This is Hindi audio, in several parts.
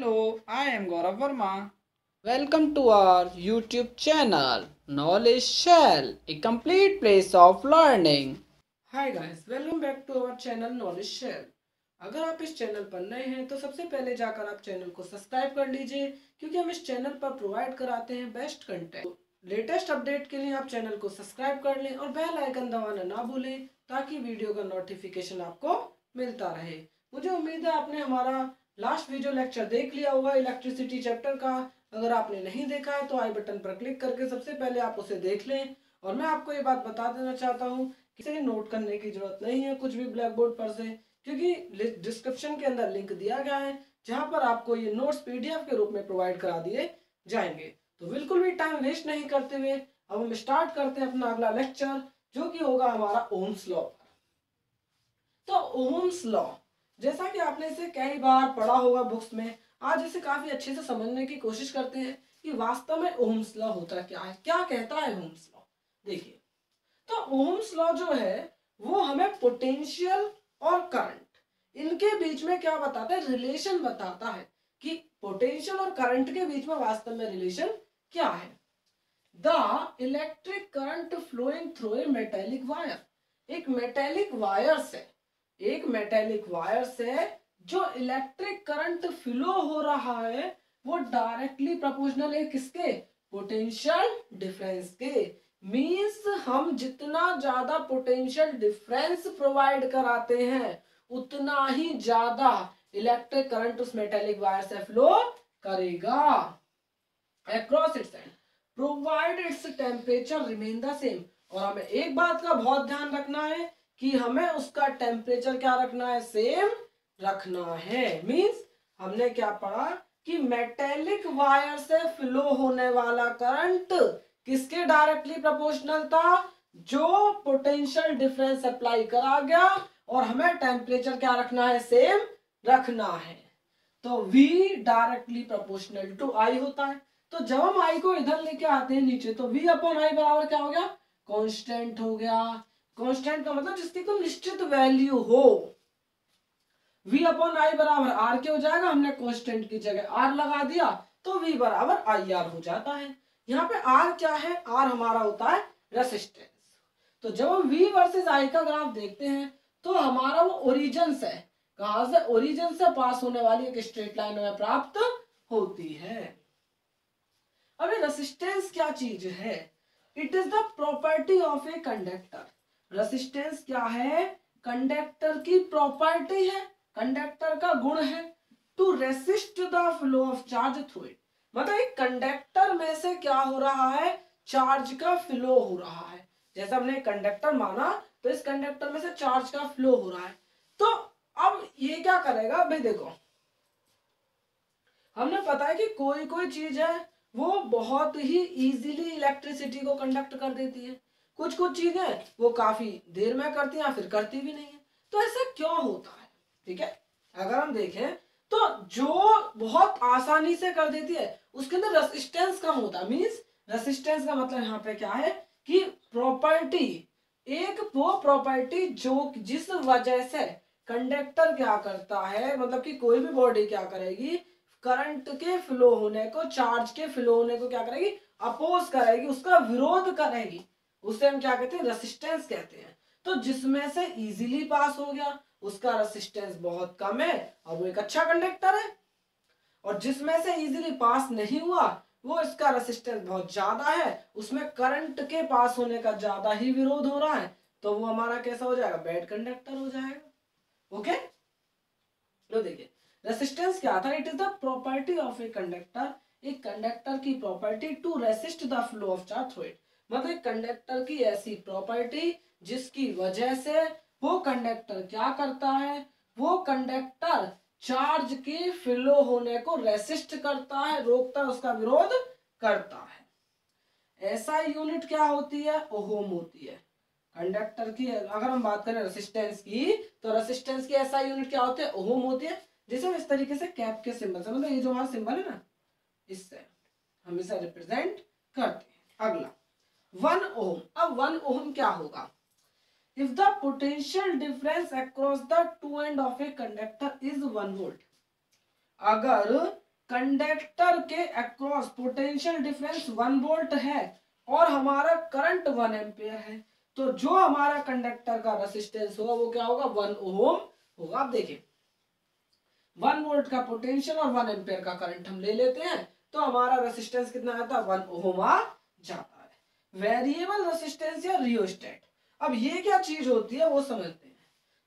Hello, I am Gaurav Verma. Welcome to our YouTube channel, Knowledge Shell, a complete place of learning. Hi guys, welcome back to our channel Knowledge Shell. अगर आप इस चैनल पर नए हैं तो सबसे पहले जाकर आप चैनल को सब्सक्राइब कर लीजिए क्योंकि हम इस चैनल पर प्रोवाइड कराते हैं बेस्ट कंटेंट। लेटेस्ट अपडेट के लिए आप चैनल को सब्सक्राइब कर लें और बेल आइकन दबाना ना भूलें ताकि वीडियो का नोटिफिकेशन आपको मिलता रहे। मुझे उम्मीद है आपने हमारा लास्ट वीडियो लेक्चर देख लिया होगा इलेक्ट्रिसिटी चैप्टर का। अगर आपने नहीं देखा है तो आई बटन पर क्लिक करके सबसे पहले आप उसे देख लें। और मैं आपको ये बात बता देना चाहता हूँ कि इसे नोट करने की जरूरत नहीं है कुछ भी ब्लैक बोर्ड पर से, क्योंकि डिस्क्रिप्शन के अंदर लिंक दिया गया है जहां पर आपको ये नोट्स पीडीएफ के रूप में प्रोवाइड करा दिए जाएंगे। तो बिल्कुल भी टाइम वेस्ट नहीं करते हुए अब हम स्टार्ट करते हैं अपना अगला लेक्चर, जो कि होगा हमारा ओम्स लॉ। तो ओम्स लॉ जैसा कि आपने इसे कई बार पढ़ा होगा बुक्स में, आज इसे काफी अच्छे से समझने की कोशिश करते हैं कि वास्तव में ओम्स लॉ होता क्या है, क्या कहता है ओम्स लॉ। देखिए, तो ओम्स लॉ जो है वो हमें पोटेंशियल और करंट इनके बीच में क्या बताता है, रिलेशन बताता है कि पोटेंशियल और करंट के बीच में वास्तव में रिलेशन क्या है। The electric current flowing through a metallic wire, एक मेटेलिक वायर से जो इलेक्ट्रिक करंट फ्लो हो रहा है वो डायरेक्टली प्रोपोर्शनल है किसके, पोटेंशियल डिफरेंस के। मींस हम जितना ज्यादा पोटेंशियल डिफरेंस प्रोवाइड कराते हैं उतना ही ज्यादा इलेक्ट्रिक करंट उस मेटेलिक वायर से फ्लो करेगा across its and provide its temperature remain the same. और हमें एक बात का बहुत ध्यान रखना है कि हमें उसका टेम्परेचर क्या रखना है, सेम रखना है। मींस हमने क्या पढ़ा कि मेटेलिक वायर से फ्लो होने वाला करंट किसके डायरेक्टली प्रोपोर्शनल था, जो पोटेंशियल डिफरेंस अप्लाई करा गया, और हमें टेम्परेचर क्या रखना है, सेम रखना है। तो V directly proportional to I होता है। तो जब हम I को इधर लेके आते हैं नीचे तो V अपॉन I बराबर क्या हो गया, कांस्टेंट हो गया। कांस्टेंट का मतलब जिसकी कोई निश्चित वैल्यू हो। V अपॉन I बराबर R के हो जाएगा, हमने कांस्टेंट की जगह R लगा दिया तो V बराबर IR हो जाता है। यहाँ पे R क्या है, R हमारा होता है रेसिस्टेंस। तो जब हम V वर्सेस I का ग्राफ देखते हैं तो हमारा वो ओरिजिन से, कहां से, ओरिजिन से पास होने वाली एक स्ट्रेट लाइन में प्राप्त होती है। अभी रेसिस्टेंस क्या चीज है, it is the property of a conductor. Resistance क्या है, कंडक्टर की प्रॉपर्टी है, कंडक्टर का गुण है। To resist the flow of charge through it, मतलब एक कंडक्टर में से क्या हो रहा है, चार्ज का फ्लो हो रहा है। जैसे हमने कंडक्टर माना तो इस कंडक्टर में से चार्ज का फ्लो हो रहा है। तो अब ये क्या करेगा भाई, देखो हमने पता है कि कोई कोई चीज है वो बहुत ही इजीली इलेक्ट्रिसिटी को कंडक्ट कर देती है, कुछ कुछ चीजें वो काफी देर में करती है या फिर करती भी नहीं है। तो ऐसा क्यों होता है, ठीक है। अगर हम देखें तो जो बहुत आसानी से कर देती है उसके अंदर रेसिस्टेंस कम होता है। मींस रेसिस्टेंस का मतलब यहाँ पे क्या है कि प्रॉपर्टी, एक वो प्रॉपर्टी जो जिस वजह से कंडक्टर क्या करता है, मतलब कि कोई भी बॉडी क्या करेगी, करंट के फ्लो होने को, चार्ज के फ्लो होने को क्या करेगी, अपोज करेगी, उसका विरोध करेगी। उसे हम क्या कहते हैं, रेसिस्टेंस कहते हैं। तो जिसमें से इजीली पास हो गया उसका रेसिस्टेंस बहुत कम है और वो एक अच्छा कंडक्टर है, और जिसमें से इजीली पास नहीं हुआ वो इसका रेसिस्टेंस बहुत ज्यादा है, उसमें करंट के पास होने का ज्यादा ही विरोध हो रहा है, तो वो हमारा कैसा हो जाएगा, बैड कंडक्टर हो जाएगा। ओके, तो देखिए रेसिस्टेंस क्या था, it is the property of a conductor, एक कंडक्टर की property to resist the flow of charge through it, मतलब कंडक्टर की ऐसी प्रॉपर्टी जिसकी वजह से वो कंडक्टर क्या करता है, वो कंडक्टर चार्ज के फ्लो होने को रेसिस्ट करता है, रोकता है, उसका विरोध करता है। ऐसा यूनिट क्या होती है, ओहम होती है। कंडक्टर की अगर हम बात करें रेसिस्टेंस की तो रेसिस्टेंस की ऐसा यूनिट क्या होती है, ओहम होती है। जैसे हम इस तरीके से कैप के सिंबल से, मतलब ये जो हमारा सिंबल है ना, इससे हम इसे रिप्रेजेंट करते हैं। अगला 1 ओम। अब 1 ओम क्या होगा, if the potential difference across the two end of a conductor is 1 volt, अगर कंडक्टर के अक्रॉस पोटेंशियल डिफरेंस 1 वोल्ट है और हमारा करंट 1 एम्पियर है, तो जो हमारा कंडक्टर का रेसिस्टेंस होगा वो क्या होगा, 1 ओम होगा। आप देखिए 1 वोल्ट का पोटेंशियल और 1 एम्पियर का करंट हम ले लेते हैं तो हमारा रेसिस्टेंस कितना आता है, 1 ओम आ जाता है। वेरिएबल रेसिस्टेंस या रियोस्टेट, अब ये क्या चीज होती है वो समझते हैं।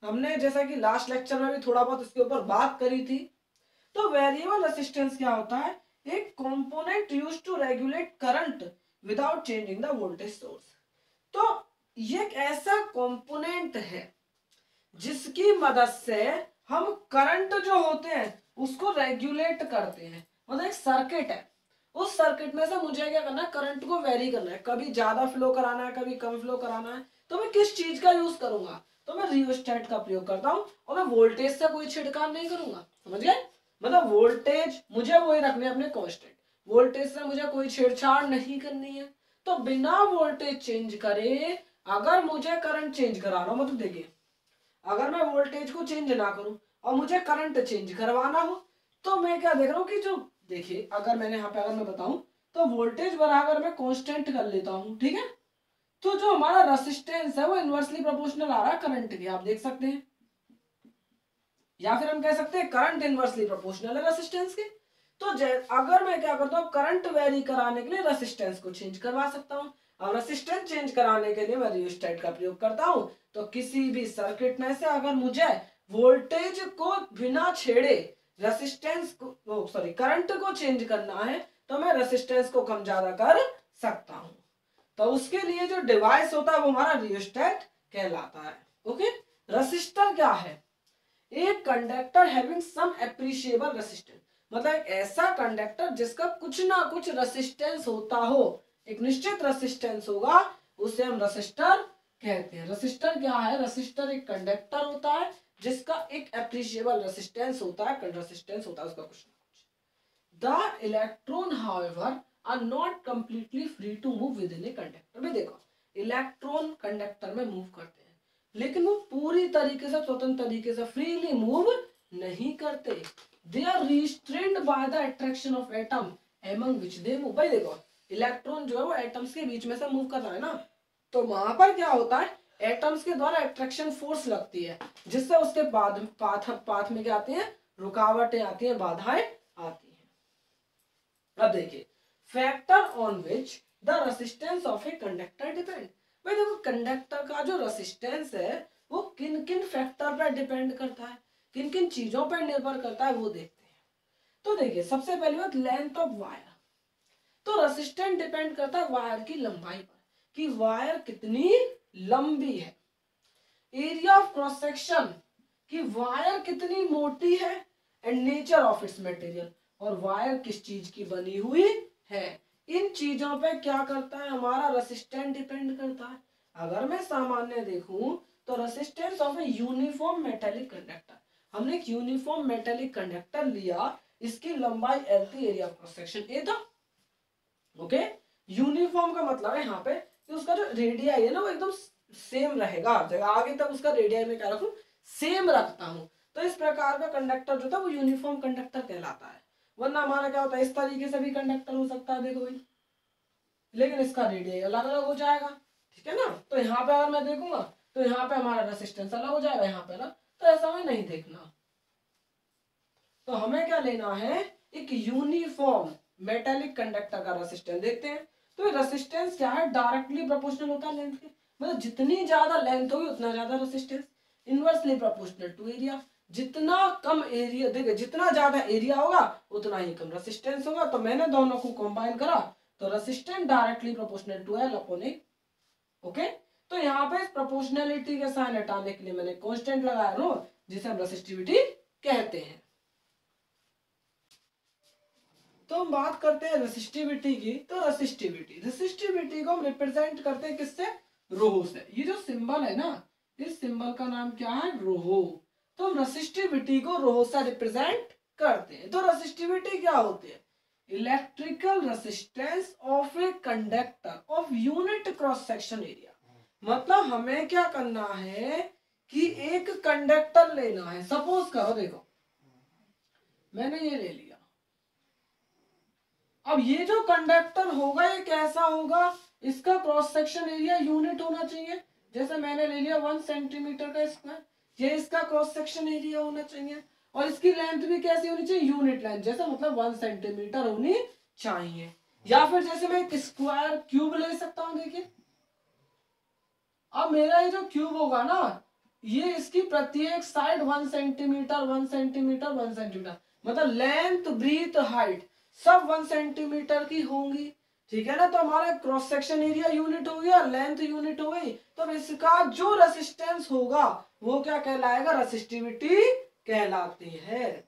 हमने जैसा कि लास्ट लेक्चर में भी थोड़ा बहुत इसके ऊपर बात करी थी। तो वेरिएबल रेसिस्टेंस क्या होता है, एक component used to regulate current without changing the voltage source. तो ये एक ऐसा कंपोनेंट है जिसकी मदद से हम करंट जो होते हैं उसको रेगुलेट करते हैं। मतलब एक सर्किट है, उस सर्किट में से मुझे क्या करना है, करंट को वेरी करना है, कभी ज्यादा फ्लो कराना है कभी कम फ्लो कराना है। तो मैं किस चीज का यूज करूंगा, तो मैं रियोस्टेट का प्रयोग करता हूं और मैं वोल्टेज से कोई छिड़काव नहीं करूंगा। समझ गए, मतलब वोल्टेज मुझे वही रखने अपने कांस्टेंट, वोल्टेज से मुझे कोई छेड़छाड़ नहीं करनी है। तो बिना वोल्टेज चेंज करे अगर मुझे करंट चेंज कराना हो, मतलब देखिए अगर मैं वोल्टेज को चेंज ना करूं और मुझे करंट चेंज करवाना हो तो मैं क्या देख रहा हूं कि जो देखिए अगर मैंने यहाँ पे अगर मैं बताऊं तो वोल्टेज बराबर मैं कांस्टेंट कर लेता हूं, ठीक है। तो जो हमारा रेसिस्टेंस है वो इनवर्सली प्रोपोर्शनल आ रहा है करंट के, आप देख सकते हैं, या फिर हम कह सकते हैं करंट इनवर्सली प्रोपोर्शनल है रेसिस्टेंस के। तो अगर मैं क्या करता हूँ करंट वेरी कराने के लिए रेसिस्टेंस को चेंज करवा सकता हूँ, और रेसिस्टेंस चेंज कराने के लिए मैं रियोस्टेट का प्रयोग करता हूँ। तो किसी भी सर्किट में से अगर मुझे वोल्टेज को बिना छेड़े रेसिस्टेंस को सॉरी करंट को चेंज करना है तो मैं रेसिस्टेंस को कम ज्यादा कर सकता हूँ। तो उसके लिए जो डिवाइस होता है वो हमारा रियोस्टेट कहलाता है। ओके, रेसिस्टर क्या है, एक conductor having some appreciable resistance, मतलब एक ऐसा कंडक्टर जिसका कुछ ना कुछ रेसिस्टेंस होता हो, एक निश्चित रेसिस्टेंस होगा, उसे हम रेसिस्टर कहते हैं। रेसिस्टर क्या है, रेसिस्टर एक कंडक्टर होता है जिसका एक एप्रिशिएबल रेसिस्टेंस होता है, रेसिस्टेंस होता है उसका कुछ ना कुछ। The electron however are not completely free to move within a conductor. भी देखो इलेक्ट्रॉन कंडक्टर में मूव करते हैं लेकिन वो पूरी तरीके से स्वतंत्र तरीके से फ्रीली मूव नहीं करते। They are restrained by the attraction of atom among which they move. भाई देखो इलेक्ट्रॉन जो है वो एटम्स के बीच में से मूव कर रहा है ना, तो वहां पर क्या होता है, एटम्स के द्वारा अट्रैक्शन फोर्स लगती है जिससे उसके बाद पाथ में क्या आती है, रुकावटें आती हैं, बाधाएं आती हैं। अब देखिए factor on which the resistance of a conductor depend. भाई देखो कंडक्टर का जो रेसिस्टेंस है वो किन किन फैक्टर पर डिपेंड करता है, किन किन चीजों पर निर्भर करता है वो देखते हैं। तो देखिए सबसे पहली बात लेंथ ऑफ वायर, तो रेसिस्टेंस डिपेंड करता है वायर की लंबाई पर कि वायर कितनी लंबी है। एरिया ऑफ क्रॉस सेक्शन कि वायर कितनी मोटी है, and nature of its material, और वायर किस चीज की बनी हुई है। इन चीजों पे क्या करता है हमारा रेसिस्टेंस डिपेंड करता है। अगर मैं सामान्य देखूं तो resistance of a uniform metallic conductor, हमने एक यूनिफॉर्म मेटेलिक कंडक्टर लिया, इसकी लंबाई L थी, area of cross section A था। ओके, यूनिफॉर्म का मतलब है यहाँ पे कि उसका जो रेडियाई है ना वो एकदम सेम रहेगा हर जगह, आगे तक उसका रेडियाई में क्या रखूं, सेम रखता हूं। तो इस प्रकार का कंडक्टर जो था वो यूनिफॉर्म कंडक्टर कहलाता है। वरना हमारा क्या होता है, इस तरीके से भी कंडक्टर हो सकता है देखो भाई, लेकिन इसका रेडियाई अलग अलग हो जाएगा, ठीक है ना। तो यहाँ पे अगर मैं देखूंगा तो यहाँ पे हमारा रेसिस्टेंस अलग हो जाएगा, यहाँ पे अलग, तो ऐसा हमें नहीं देखना। तो हमें क्या लेना है, एक यूनिफॉर्म मेटेलिक कंडक्टर का रेसिस्टेंस देखते हैं। तो रेसिस्टेंस क्या है, डायरेक्टली प्रोपोर्शनल होता है लेंथ के, मतलब जितनी ज्यादा लेंथ होगी उतना ज्यादा resistance. Inversely proportional to area, जितना कम एरिया देखिए जितना ज्यादा एरिया होगा उतना ही कम रेसिस्टेंस होगा। तो मैंने दोनों को कंबाइन करा तो resistance directly proportional to L upon A. Okay, तो यहाँ पे प्रोपोर्शनलिटी के साइन हटाने के लिए मैंने कांस्टेंट लगाया नो, जिसे हम रेसिस्टिविटी कहते हैं। तो हम बात करते हैं रेसिस्टिविटी की। तो रेसिस्टिविटी को हम रिप्रेजेंट करते हैं किससे, रोहो से। ये जो सिंबल है ना, इस सिंबल का नाम क्या है, रोहो। तो हम रेसिस्टिविटी को रोहो से रिप्रेजेंट करते हैं। तो रेसिस्टिविटी क्या होती है, electrical resistance of a conductor of unit cross section area. मतलब हमें क्या करना है कि एक कंडक्टर लेना है, सपोज करो देखो मैंने ये ले लिया, अब ये जो कंडक्टर होगा ये कैसा होगा, इसका क्रॉस सेक्शन एरिया यूनिट होना चाहिए, जैसे मैंने ले लिया 1 सेंटीमीटर का स्क्वायर, ये इसका क्रॉस सेक्शन एरिया होना चाहिए, और इसकी लेंथ भी कैसी होनी चाहिए, यूनिट लेंथ, जैसे मतलब 1 सेंटीमीटर होनी चाहिए। या फिर जैसे मैं एक स्क्वायर क्यूब ले सकता हूं, देखिए अब मेरा ये जो क्यूब होगा ना, ये इसकी प्रत्येक साइड 1 सेंटीमीटर 1 सेंटीमीटर 1 सेंटीमीटर, मतलब लेंथ ब्रीथ हाइट सब 1 सेंटीमीटर की होंगी, ठीक है ना। तो हमारा क्रॉस सेक्शन एरिया यूनिट हो गया, लेंथ यूनिट हो गई, तो इसका जो रेसिस्टेंस होगा वो क्या कहलाएगा, रेसिस्टिविटी कहलाती है।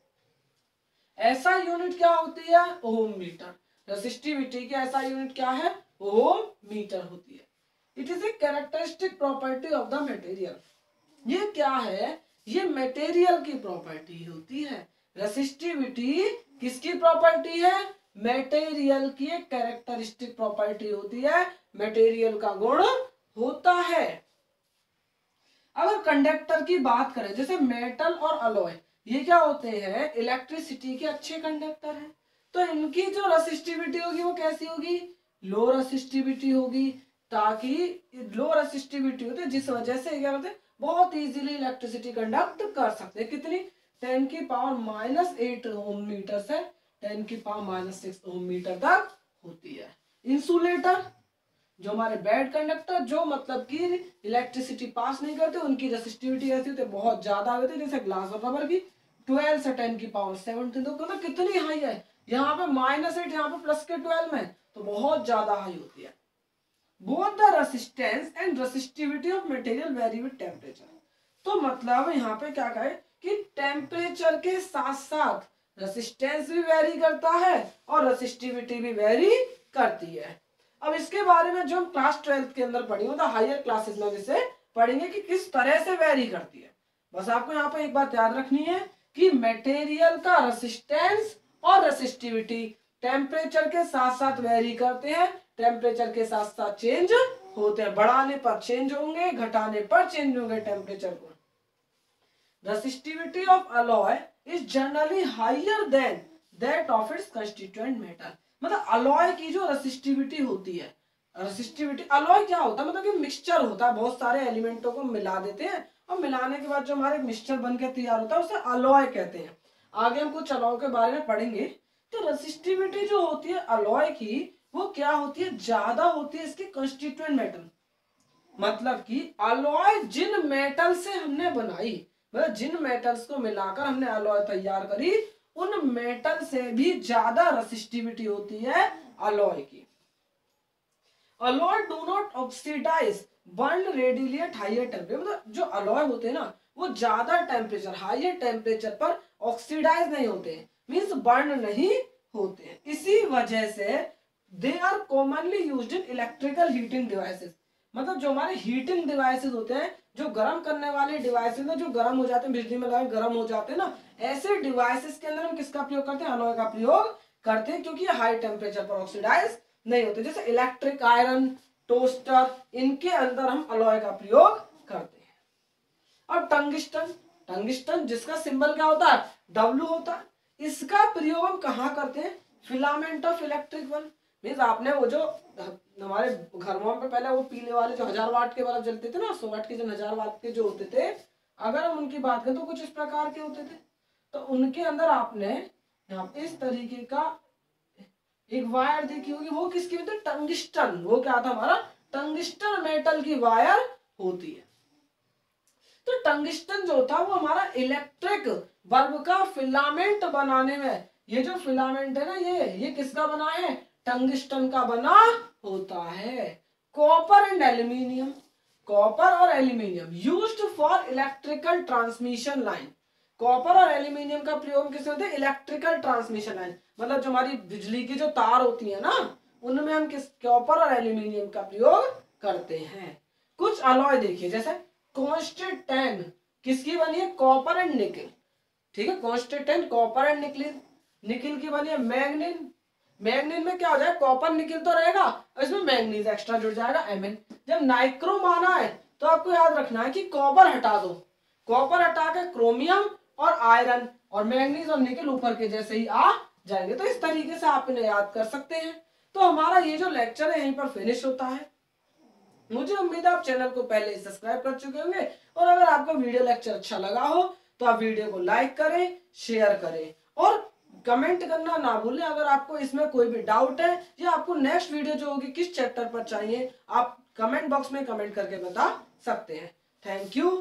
ऐसा यूनिट क्या होती है, ओम मीटर। रेसिस्टिविटी की ऐसा यूनिट क्या है, ओम मीटर होती है। It is a characteristic property of the material. ये क्या है, ये मटेरियल की प्रॉपर्टी होती है। रेसिस्टिविटी किसकी प्रॉपर्टी है, मटेरियल की एक कैरेक्टरिस्टिक प्रॉपर्टी होती है, मटेरियल का गुण होता है। अगर कंडक्टर की बात करें, जैसे मेटल और अलॉय, ये क्या होते हैं, इलेक्ट्रिसिटी के अच्छे कंडक्टर हैं, तो इनकी जो रेसिस्टिविटी होगी वो कैसी होगी, लो रेसिस्टिविटी होगी, ताकि लो रेसिस्टिविटी होती है जिस वजह से क्या होते हैं, बहुत इजीली इलेक्ट्रिसिटी कंडक्ट कर सकते हैं। कितनी, 10 की पावर -8 ओम मीटर से 10 की पावर -6 ओम मीटर तक होती है। इंसुलेटर, जो हमारे बैड कंडक्टर, जो मतलब कि इलेक्ट्रिसिटी पास नहीं करते, उनकी रेसिस्टिविटी ऐसी होती है बहुत ज्यादा होती है, जैसे ग्लास और रबर की 12 से 10 की पावर 17, तो मतलब कितनी हाई है, यहाँ पे -8, यहाँ पे प्लस के 12 में, तो बहुत ज्यादा हाई होती है। Both the resistance and resistivity of material very with temperature. तो मतलब यहाँ पे क्या कहे कि टेम्परेचर के साथ साथ रेसिस्टेंस भी वेरी करता है और रेसिस्टिविटी भी वेरी करती है। अब इसके बारे में जो हम क्लास 12th के अंदर पढ़ी मतलब हायर क्लासेस में इसे पढ़ेंगे कि किस तरह से वेरी करती है। बस आपको यहाँ पे एक बात याद रखनी है कि मटेरियल का रेसिस्टेंस और रेसिस्टिविटी टेम्परेचर के साथ साथ वेरी करते हैं, टेम्परेचर के साथ साथ चेंज होते हैं, बढ़ाने पर चेंज होंगे, घटाने पर चेंज होंगे टेम्परेचर को। Resistivity of alloy is generally higher than that of its constituent metal. मतलब अलॉय की जो रेसिस्टिविटी होती है, रेसिस्टिविटी अलॉय क्या होता है, मतलब कि मिक्सचर होता है, बहुत सारे एलिमेंटों को मिला देते हैं और मिलाने के बाद जो हमारे मिक्सचर बनकर तैयार होता है उसे अलॉय कहते हैं। आगे हम कुछ अलॉय के बारे में पढ़ेंगे। तो रेसिस्टिविटी जो होती है अलॉय की वो क्या होती है, ज्यादा होती है इसकी कंस्टिट्यूएंट मेटल, मतलब कि अलॉय जिन मेटल से हमने बनाई, मतलब जिन मेटल्स को मिलाकर हमने अलॉय तैयार करी, उन मेटल से भी ज्यादा रेसिस्टिविटी होती है अलॉय की। Alloy do not oxidize burn readily at higher temperature. मतलब जो अलॉय होते हैं ना वो ज्यादा टेम्परेचर, हायर टेम्परेचर पर ऑक्सीडाइज नहीं होते, मींस बर्न नहीं होते हैं। इसी वजह से they are commonly used in electrical heating devices. मतलब जो हमारे हीटिंग डिवाइसेस होते हैं, जो गर्म करने वाले डिवाइसेस हैं, जो गर्म हो जाते हैं, बिजली में लगा गर्म हो जाते हैं ना, ऐसे डिवाइसेस के अंदर हम किसका प्रयोग करते हैं, अलॉय का प्रयोग करते हैं, क्योंकि ये हाई टेम्परेचर पर ऑक्सीडाइज नहीं होते। जैसे इलेक्ट्रिक आयरन, टोस्टर, इनके अंदर हम अलॉय का प्रयोग करते हैं। और टंगिस्टन, टंगिस्टन जिसका सिंबल क्या होता है, W होता है, इसका प्रयोग हम कहाँ करते हैं, filament of electric bulb. Means आपने वो जो हमारे घरों पे पहले वो पीले वाले जो 1000 वाट के बल्ब जलते थे ना, 100 वाट के, जो 1000 वाट के जो होते थे, अगर हम उनकी बात करें तो कुछ इस प्रकार के होते थे। तो उनके अंदर आपने यहाँ पे इस तरीके का एक वायर देखी होगी, वो किसकी होती है, टंगिस्टन। वो क्या था हमारा, टंगिस्टन मेटल की वायर होती है। तो टंगिस्टन जो था वो हमारा इलेक्ट्रिक बल्ब का फिलामेंट बनाने में, ये जो फिलामेंट है ना, ये किसका बना है, टंगिस्टन का बना होता है। कॉपर एंड एल्यूमिनियम, कॉपर और aluminium used for electrical transmission line. Copper और एल्यूमिनियम का प्रयोग किस होते हैं, इलेक्ट्रिकल ट्रांसमिशन लाइन, मतलब जो हमारी बिजली की जो तार होती है ना, उनमें हम किस कॉपर और एल्यूमिनियम का प्रयोग करते हैं। कुछ अलॉय देखिए, जैसे कॉन्स्टेंट 10 किसकी बनी है, कॉपर एंड निकिल, ठीक है, constant 10 copper and nickel, nickel की बनी है मैग्नीन। मैग्नीन में क्या हो जाएगा, कॉपर निकिल तो रहेगा, इसमें मैग्नीज एक्स्ट्रा जुड़ जाएगा Mn। जब नाइक्रोम आना है तो आपको याद रखना है कि कॉपर हटा दो, कॉपर हटा के क्रोमियम और आयरन, और मैग्नीज और निकिल ऊपर के जैसे ही आ जाएंगे। तो इस तरीके से आप इन्हें याद कर सकते हैं। तो हमारा ये जो लेक्चर है यहीं पर फिनिश होता है। मुझे उम्मीद है आप चैनल को पहले ही सब्सक्राइब कर चुके होंगे, और अगर आपको वीडियो लेक्चर अच्छा लगा हो तो आप वीडियो को लाइक करें, शेयर करें और कमेंट करना ना भूलें। अगर आपको इसमें कोई भी डाउट है या आपको नेक्स्ट वीडियो जो होगी किस चैप्टर पर चाहिए, आप कमेंट बॉक्स में कमेंट करके बता सकते हैं। Thank you.